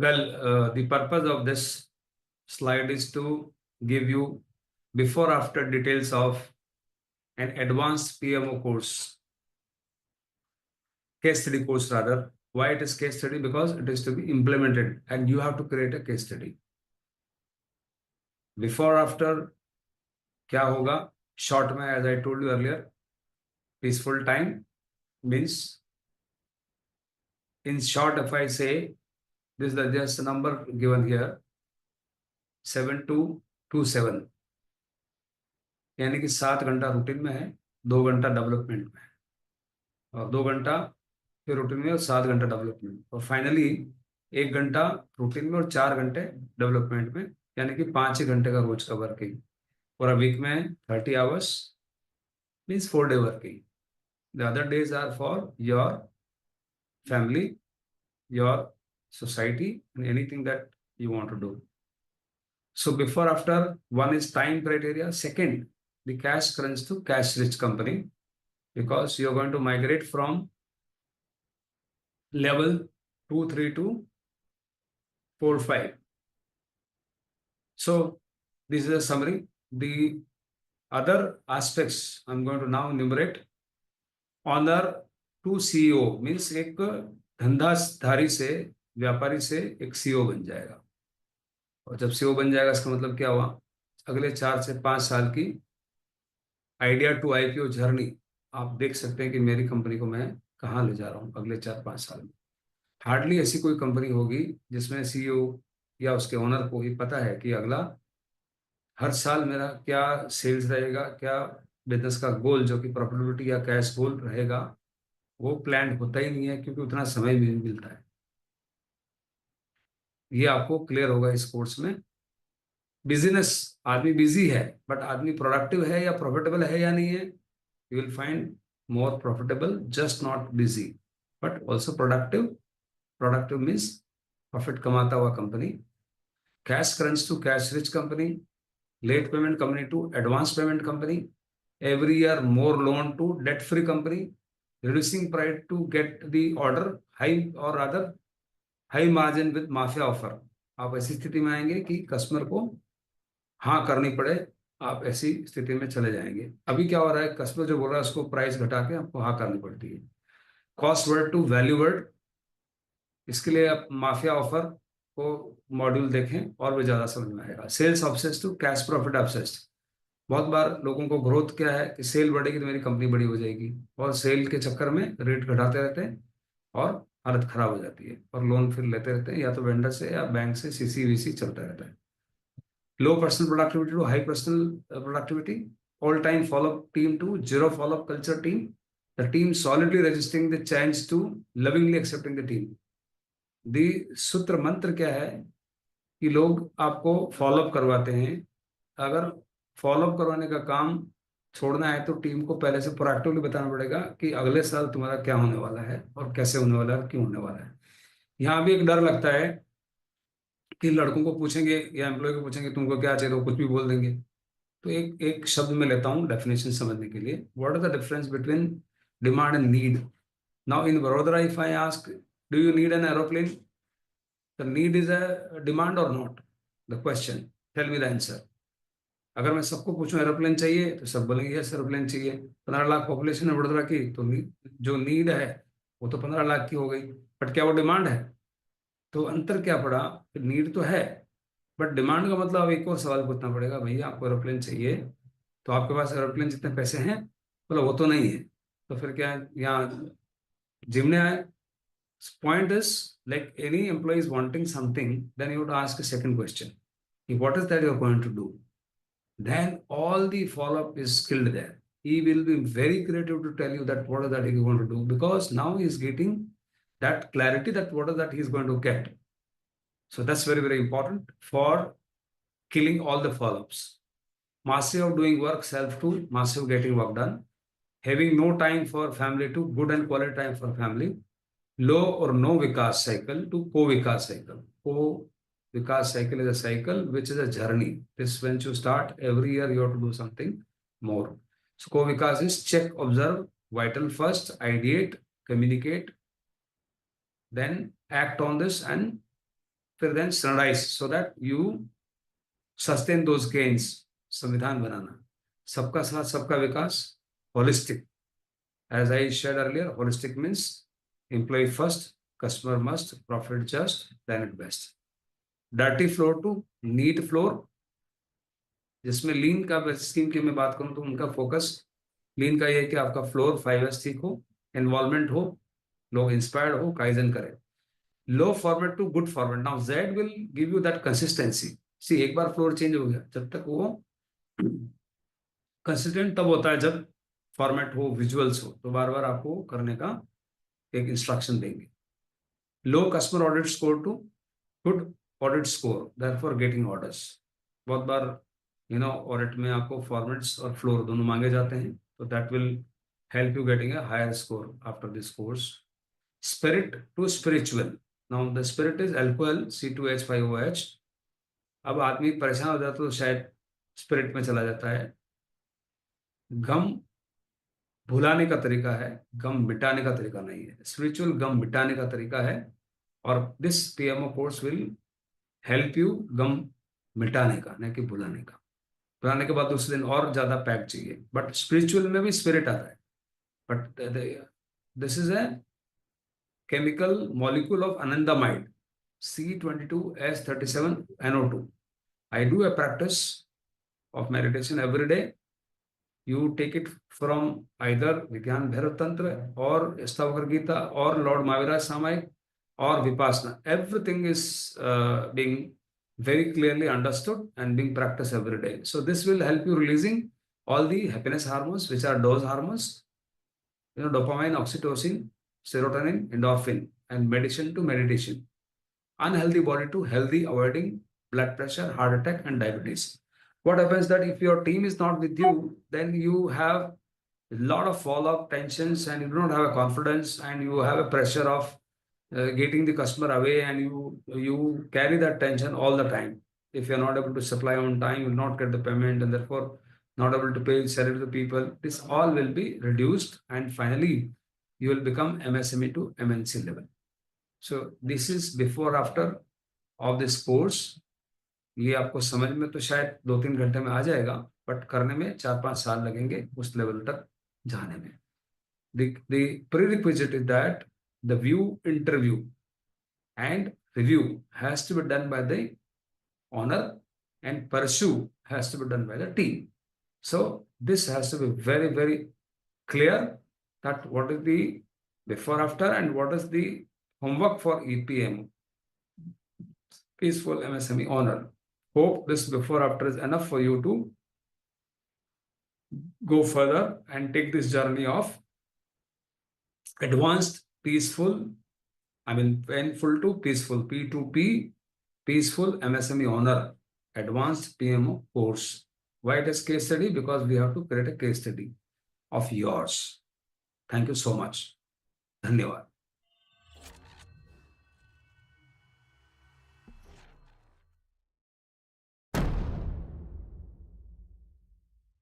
Well, the purpose of this slide is to give you before after details of an advanced PMO course, case study course rather. Why it is case study? Because it is to be implemented and you have to create a case study. Before after क्या होगा? Short में, as I told you earlier, peaceful time means, in short, if I say this is just a number given here, 7227, यानी कि 7 घंटा routine में है, 2 घंटा development में है, और 2 घंटा फिर रूटीन में और 7 घंटा डेवलपमेंट, और फाइनली 1 घंटा रूटीन में और 4 घंटे डेवलपमेंट में, यानी कि 5 ही घंटे का रोज का वर्किंग। और वीक में 30 hours means 4 day working. The other days are for your family, your society, and anything that you want to do. So before after, one is time criteria. Second, the cash crunch to cash rich company, because you're going to migrate from level 2, 3 to 4, 5. So this is a summary. The other aspects I'm going to now enumerate. Honor to CEO means एक धंधाधारी से, व्यापारी से एक CEO बन जाएगा। और जब CEO बन जाएगा इसका मतलब क्या हुआ? अगले 4 से 5 साल की आइडिया टू आईपीओ जर्नी आप देख सकते हैं कि मेरी कंपनी को मैं कहाँ ले जा रहा हूँ अगले 4-5 साल में। हार्डली ऐसी कोई कंपनी होगी जिसमें सीईओ या उसके ओनर को ही पता है कि अगला हर साल मेरा क्या सेल्स रहेगा, क्या बिजनेस का गोल जो कि प्रॉफिटेबिलिटी या कैश गोल रहेगा, वो प्लान होता ही नहीं है, क्योंकि उतना समय भी नहीं मिलता है। ये आपको क्लियर होगा इस कोर्स में। बिजनेस, आदमी बिजी है बट आदमी प्रोडक्टिव है या प्रॉफिटेबल है या नहीं है? You will find more profitable, just not busy but also productive. Productive means profit कमाता हुआ company. Cash crunch to cash rich company, late payment company to advance payment company, every year more loan to debt free company, reducing price to get the order, high or rather high margin with mafia offer। आप ऐसी स्थिति में आएंगे कि customer को हाँ करनी पड़े, आप ऐसी स्थिति में चले जाएंगे। अभी क्या हो रहा है, कस्टमर जो बोल रहा है उसको प्राइस घटा के आपको हाँ करनी पड़ती है। Cost word to value word, इसके लिए आप माफिया ऑफर को मॉड्यूल देखें और भी ज्यादा समझ में आएगा। Sales obsessed to cash profit obsessed, बहुत बार लोगों को ग्रोथ क्या है कि सेल बढ़ेगी तो मेरी कंपनी बड़ी हो जाएगी, और सेल के चक्कर में रेट घटाते रहते हैं और हालत खराब हो जाती है, और लोन फिर लेते रहते हैं या तो वेंडर से या बैंक से, सीसी चलता रहता है। Low personal productivity to high personal productivity, all time follow up team to zero follow up culture team, the team solidly registering the change to lovingly accepting the team. The सूत्र मंत्र क्या है कि लोग आपको फॉलोअप करवाते हैं। अगर फॉलोअप करवाने का काम छोड़ना है तो टीम को पहले से प्रोएक्टिवली बताना पड़ेगा कि अगले साल तुम्हारा क्या होने वाला है और कैसे होने वाला है, क्यों होने वाला है। यहाँ भी एक डर लगता है कि लड़कों को पूछेंगे या एम्प्लॉय को पूछेंगे तुमको क्या चाहिए, तो कुछ भी बोल देंगे। तो एक एक शब्द में लेता हूँ डेफिनेशन समझने के लिए। What is the difference between demand and need? Now in Vadodara if I ask do you need an aeroplane, the need is a demand और not? The question, tell me the answer. अगर मैं सबको पूछूं aeroplane चाहिए तो सब बोलेंगे yes aeroplane चाहिए। 15 लाख पॉपुलेशन है वडोदरा की, तो जो नीड है वो तो 15 लाख की हो गई, बट क्या वो डिमांड है? तो अंतर क्या पड़ा? नीड तो है बट डिमांड का मतलब एक और सवाल पूछना पड़ेगा, भैया आपको एरोप्लेन चाहिए तो आपके पास एरोप्लेन जितने पैसे हैं? बोला वो तो नहीं है, तो फिर क्या यहाँ जिमने आए? Point is like any employ is wanting something, then you have to ask a second question, what is that you are going to do? Then all the follow-up is skilled there. He will be very creative to tell you that what is that he is going to do, because now he is getting that clarity that what is that he is going to get. So that's very, very important for killing all the follow-ups. Massive of doing work self to massive getting work done. Having no time for family to good and quality time for family. Low or no vikas cycle to co-vikas cycle. Vikas cycle is a cycle which is a journey. This when you start every year you have to do something more. So co-vikas is check, observe, vital first, ideate, communicate, then act on this, and फिर then standardise so that you sustain those gains. संविधान बनाना, सबका साथ सबका विकास, holistic. As I shared earlier, holistic means employ first, customer must, profit just, planet best. Dirty floor to neat floor, जिसमें lean का scheme की मैं बात करूं तो उनका फोकस लीन का ये है कि आपका फ्लोर 5S ठीक हो, इन्वॉल्वमेंट हो, लोग इंस्पायर्ड हो, काइजन करें। Low format to good format, now Z will give you that consistency. See एक बार फ्लोर चेंज हो गया, जब तक वो कंसिस्टेंट तब होता है जब फॉर्मेट हो, विजुअल्स हो, तो बार बार आपको करने का एक इंस्ट्रक्शन देंगे। Low customer audit score to good audit score, therefore getting orders. बहुत बार ऑडिट में आपको फॉर्मेट्स और फ्लोर दोनों मांगे जाते हैं, तो that will help you getting a higher score after this course. Spirit to spiritual, now the spirit is alcohol C2H5OH। अब आदमी परेशान हो जाता तो शायद स्पिरिट में चला जाता है। गम भुलाने का तरीका है, गम मिटाने का तरीका नहीं है। स्पिरिचुअल गम मिटाने का तरीका है, और this PMO course will help you गम मिटाने का, नहीं कि भुलाने का। भुलाने के बाद दूसरे दिन और ज्यादा पैक चाहिए, बट स्पिरिचुअल में भी स्पिरिट आता है। But this is a chemical molecule of anandamide, C22H37NO2। I do a practice of meditation every day. You take it from either Vigyan Bhairav Tantra or Stavakar Gita or Lord Maharaj Samayik or Vipassana. Everything is being very clearly understood and being practiced every day. So this will help you releasing all the happiness hormones, which are those hormones, dopamine, oxytocin, serotonin, endorphin, and medicine to meditation. Unhealthy body to healthy, avoiding blood pressure, heart attack, and diabetes. What happens that if your team is not with you, then you have a lot of follow-up tensions, and you do not have a confidence, and you have a pressure of getting the customer away, and you carry that tension all the time. If you are not able to supply on time, you will not get the payment, and therefore not able to pay salary to the people. This all will be reduced, and finally you will become MSME to MNC level. So this is before after of this course. ये आपको समझ में तो शायद 2-3 घंटे में आ जाएगा, but करने में 4-5 साल लगेंगे उस लेवल तक जाने में। The prerequisite is that the view, interview and review has to be done by the owner, and pursue has to be done by the team. So this has to be very, very clear, that what is the before after and what is the homework for EPM, Peaceful MSME owner. Hope this before after is enough for you to go further and take this journey of advanced peaceful, painful to peaceful, P2P, Peaceful MSME owner, advanced PMO course. Why it is case study? Because we have to create a case study of yours. Thank you so much. धन्यवाद।